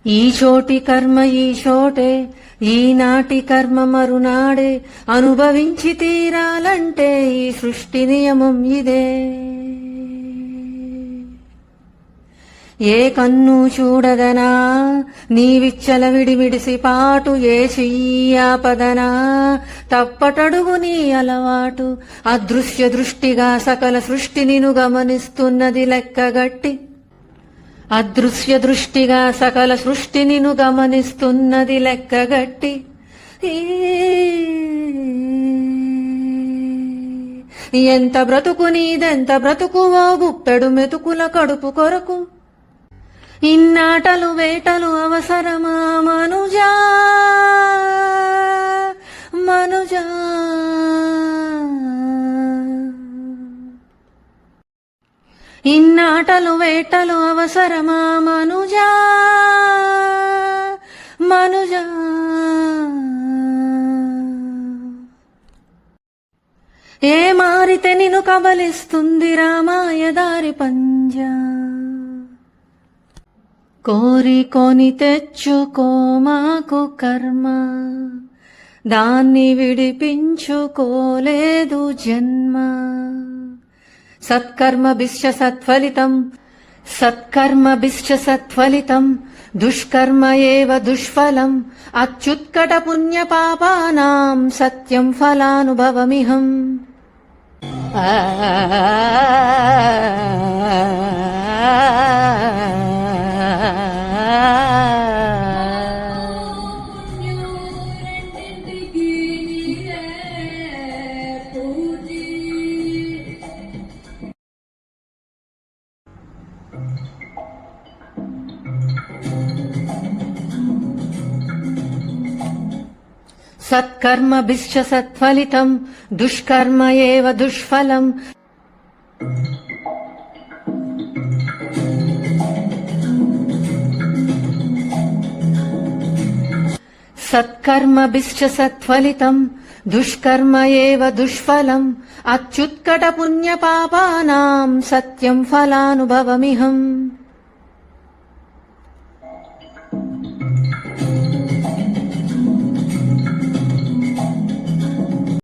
ఈ చోటి కర్మ ఈ చోటే, ఈనాటి కర్మ మరునాడే, అనుభవించి తీరాలంటే ఈ సృష్టి నియమం ఇదే. ఏ కన్ను చూడదనా నీవిచ్చల విడిమిడిసి పాటు, ఏ చెయ్యాపదనా తప్పటడుగు నీ అలవాటు. అదృశ్య దృష్టిగా సకల సృష్టి నిను గమనిస్తున్నది లెక్కగట్టి, అదృశ్య దృష్టిగా సకల సృష్టి నిను గమనిస్తున్నది లెక్కగట్టి. ఎంత బ్రతుకు నీదెంత బ్రతుకువో గుప్పెడు మెతుకుల కడుపు కొరకు, ఇన్నాటలు వేటలు అవసరమా మనుజా మనుజా. ఇన్నాటలు వేటలు అవసరమా మనుజా మనుజా. ఏ మారితే నిన్ను కబలిస్తుంది రామాయదారి పంజా. కోరికొని తెచ్చుకో మాకు కర్మ, దాన్ని విడిపించుకోలేదు జన్మ. సత్కర్మభిశ్చ సత్ఫలితం, సత్కర్మభిశ్చ సత్ఫలితం, దుష్కర్మ ఏవ దుష్ఫలం. అచ్యుత్కట పుణ్యపాపానాం సత్యం ఫలానుభవమిహం. సత్కర్మభిశ్చ సత్ఫలితం, దుష్కర్మ ఏవ దుష్ఫలం. సత్కర్మభిశ్చ సత్ఫలితం, దుష్కర్మ ఏవ దుష్ఫలం. అచ్యుత్కట పుణ్యపాపానాం సత్యం ఫలానుభవమిహం.